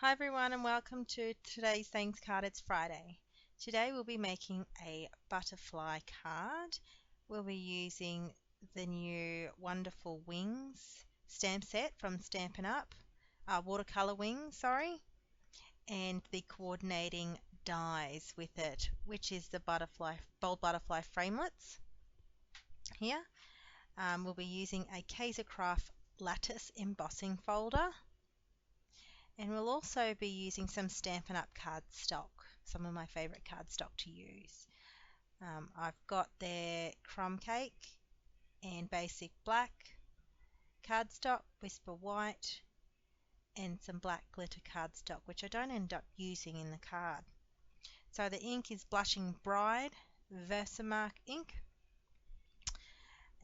Hi everyone and welcome to today's thanks card. It's Friday. Today we'll be making a butterfly card. We'll be using the new Wonderful Wings stamp set from Stampin' Up, watercolor wings, sorry, and the coordinating dies with it, which is the bold butterfly framelits here. We'll be using a Craft lattice embossing folder. And we'll also be using some Stampin' Up cardstock, some of my favourite cardstock to use. I've got their crumb cake and basic black cardstock, whisper white, and some black glitter cardstock, which I don't end up using in the card. So the ink is Blushing Bride Versamark ink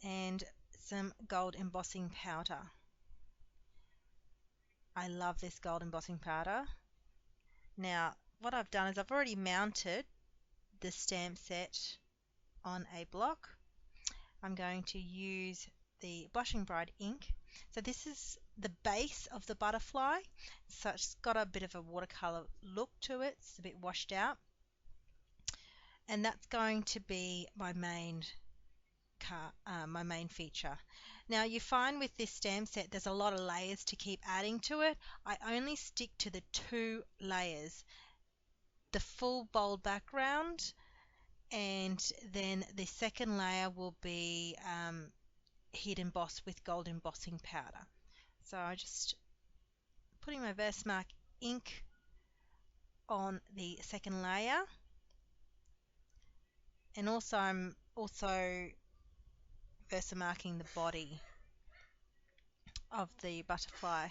and some gold embossing powder. I love this gold embossing powder. Now, what I've done is I've already mounted the stamp set on a block. I'm going to use the Blushing Bride ink. So this is the base of the butterfly. So it's got a bit of a watercolor look to it. It's a bit washed out. And that's going to be my main feature. Now you find with this stamp set there's a lot of layers to keep adding to it. I only stick to the 2 layers, the full bold background, and then the second layer will be heat embossed with gold embossing powder. So I just putting my Versamark ink on the second layer, and also I'm Versamarking the body of the butterfly.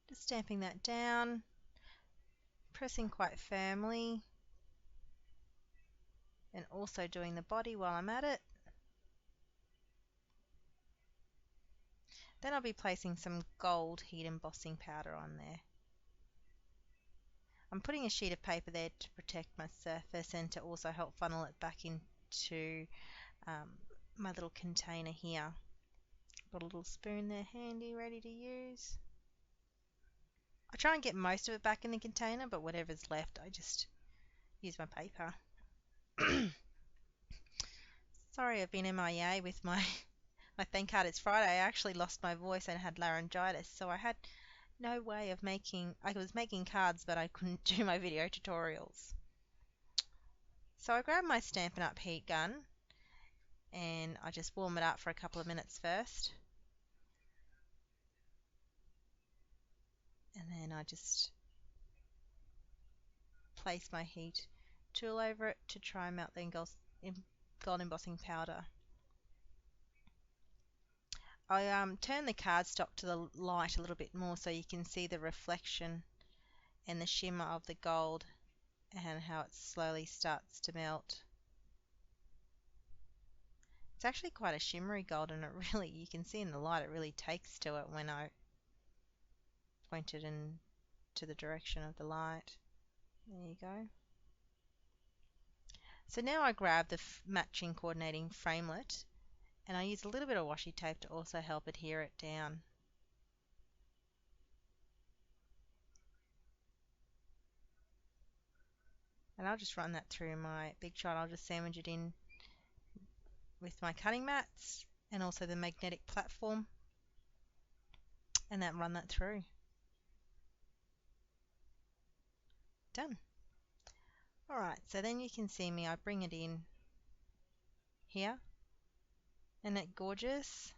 Just stamping that down, pressing quite firmly, and also doing the body while I'm at it. Then I'll be placing some gold heat embossing powder on there. I'm putting a sheet of paper there to protect my surface and to also help funnel it back into my little container here. Got a little spoon there handy, ready to use. I try and get most of it back in the container, but whatever's left, I just use my paper. Sorry, I've been MIA with my thank card. It's Friday. I actually lost my voice and had laryngitis, so I had no way of I was making cards, but I couldn't do my video tutorials. So I grabbed my Stampin' Up heat gun and I just warm it up for a couple of minutes first. And then I just place my heat tool over it to try and melt the gold embossing powder. I turn the cardstock to the light a little bit more so you can see the reflection and the shimmer of the gold and how it slowly starts to melt. It's actually quite a shimmery gold, and you can see in the light it really takes to it when I point it into the direction of the light. There you go. So now I grab the matching coordinating framelit and I use a little bit of washi tape to also help adhere it down. And I'll just run that through my big shot. I'll just sandwich it in with my cutting mats and also the magnetic platform, and then run that through. Done. Alright, so then you can see me, I bring it in here. Isn't that gorgeous?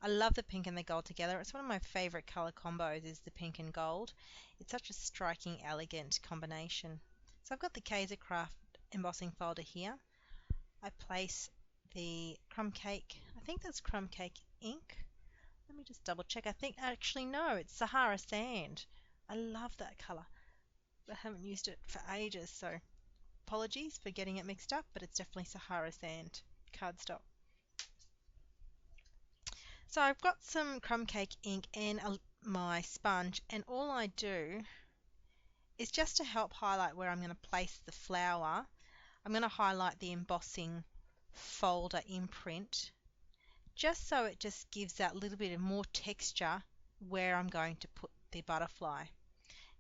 I love the pink and the gold together. It's one of my favourite colour combos is the pink and gold. It's such a striking, elegant combination. So I've got the Craft embossing folder here. I place the crumb cake, I think that's crumb cake ink. Let me just double check. I think, actually no, it's Sahara Sand. I love that colour. I haven't used it for ages, so apologies for getting it mixed up, but it's definitely Sahara Sand cardstock. So I've got some crumb cake ink and my sponge, and all I do is just to help highlight where I'm going to place the flower. I'm going to highlight the embossing folder imprint, just so it just gives that little bit of more texture where I'm going to put the butterfly.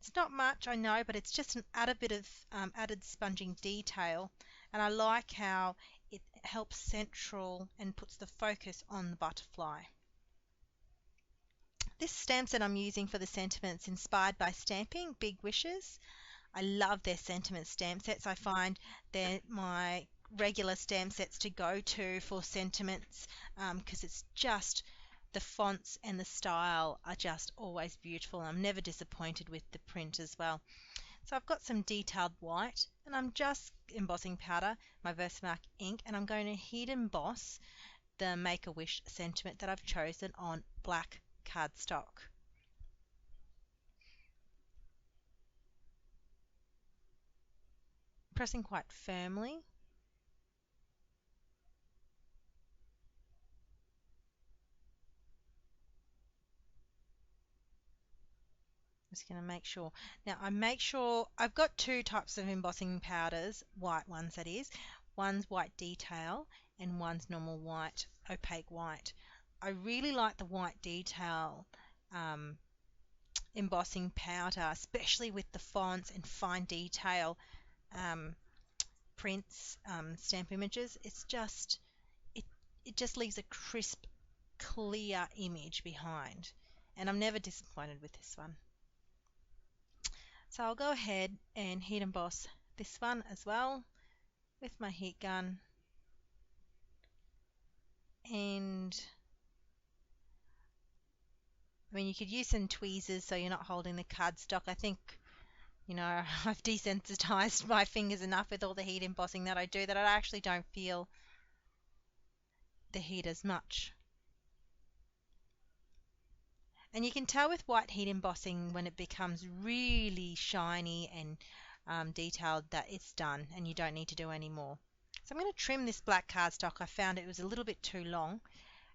It's not much, I know, but it's just an added bit of added sponging detail, and I like how it helps central and puts the focus on the butterfly. This stamp set I'm using for the sentiments inspired by Stampin' Big Wishes. I love their sentiment stamp sets. I find they're my regular stamp sets to go to for sentiments because it's just the fonts and the style are just always beautiful. I'm never disappointed with the print as well. So I've got some detailed white and I'm just embossing powder, my Versamark ink, and I'm going to heat emboss the Make-A-Wish sentiment that I've chosen on black cardstock. Pressing quite firmly. Just going to make sure. Now I make sure I've got two types of embossing powders, white ones that is. One's white detail and one's normal white, opaque white. I really like the white detail embossing powder, especially with the fonts and fine detail um, prints, stamp images. It, it just leaves a crisp, clear image behind. And I'm never disappointed with this one. So I'll go ahead and heat emboss this one as well with my heat gun. And I mean, you could use some tweezers so you're not holding the cardstock. I think, you know, I've desensitized my fingers enough with all the heat embossing that I do that I actually don't feel the heat as much. And you can tell with white heat embossing when it becomes really shiny and detailed that it's done and you don't need to do any more. So I'm going to trim this black cardstock. I found it was a little bit too long,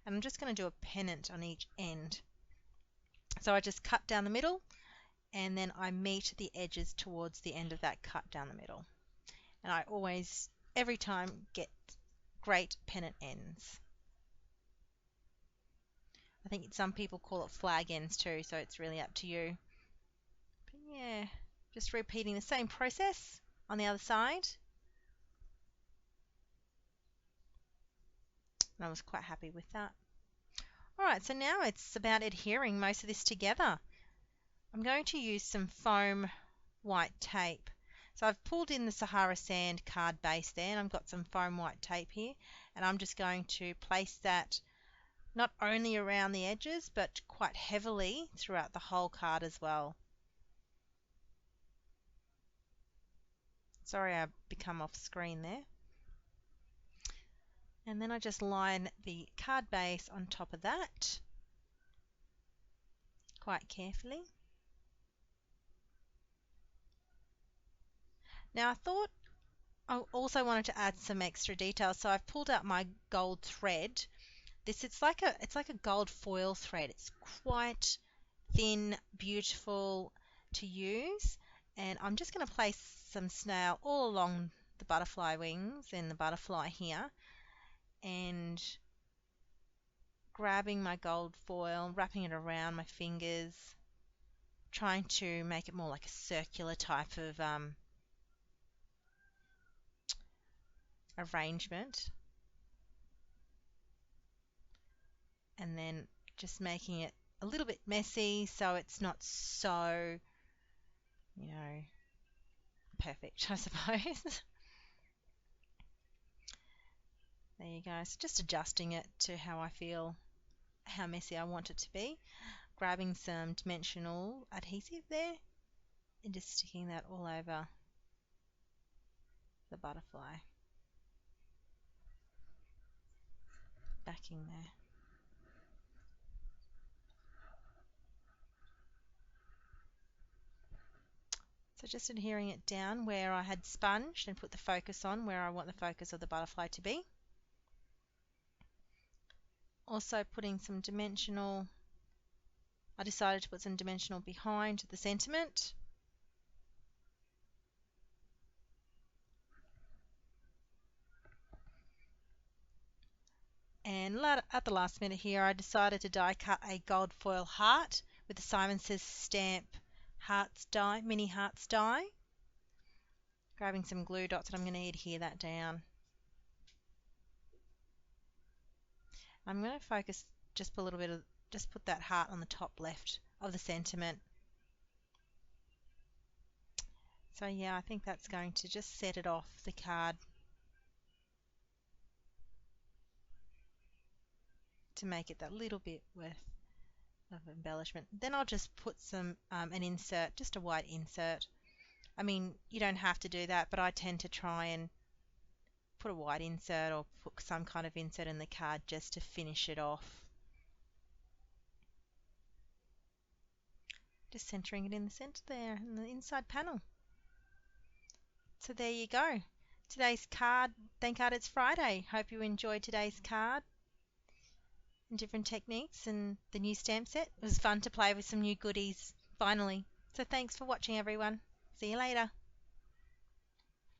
and I'm just going to do a pennant on each end. So I just cut down the middle and then I meet the edges towards the end of that cut down the middle. And I always, every time, get great pennant ends. I think some people call it flag ends too, so it's really up to you. But yeah, just repeating the same process on the other side. And I was quite happy with that. Alright, so now it's about adhering most of this together. I'm going to use some foam white tape. So I've pulled in the Sahara Sand card base there, and I've got some foam white tape here, and I'm just going to place that not only around the edges but quite heavily throughout the whole card as well. Sorry, I've become off screen there. And then I just line the card base on top of that quite carefully. Now I thought I also wanted to add some extra detail, so I've pulled out my gold thread. It's like a gold foil thread. It's quite thin, beautiful to use, and I'm just going to place some snail all along the butterfly wings and the butterfly here, and grabbing my gold foil, wrapping it around my fingers, trying to make it more like a circular type of arrangement, and then just making it a little bit messy so it's not so, you know, perfect, I suppose. There you go. So just adjusting it to how I feel, how messy I want it to be. Grabbing some dimensional adhesive there and just sticking that all over the butterfly. Backing there. So just adhering it down where I had sponged and put the focus on where I want the focus of the butterfly to be. Also putting some dimensional, I decided to put some dimensional behind the sentiment. And at the last minute here, I decided to die cut a gold foil heart with the Simon Says stamp hearts die, mini hearts die. Grabbing some glue dots, and I'm going to adhere that down. I'm going to focus just a little bit of, just put that heart on the top left of the sentiment. So yeah, I think that's going to just set it off the card to make it that little bit worth of embellishment. Then I'll just put some an insert, just a white insert. I mean, you don't have to do that, but I tend to try and put a white insert or put some kind of insert in the card just to finish it off. Just centering it in the center there, in the inside panel. So there you go. Today's card, thank God it's Friday. Hope you enjoyed today's card and different techniques and the new stamp set. It was fun to play with some new goodies, finally. So thanks for watching, everyone. See you later.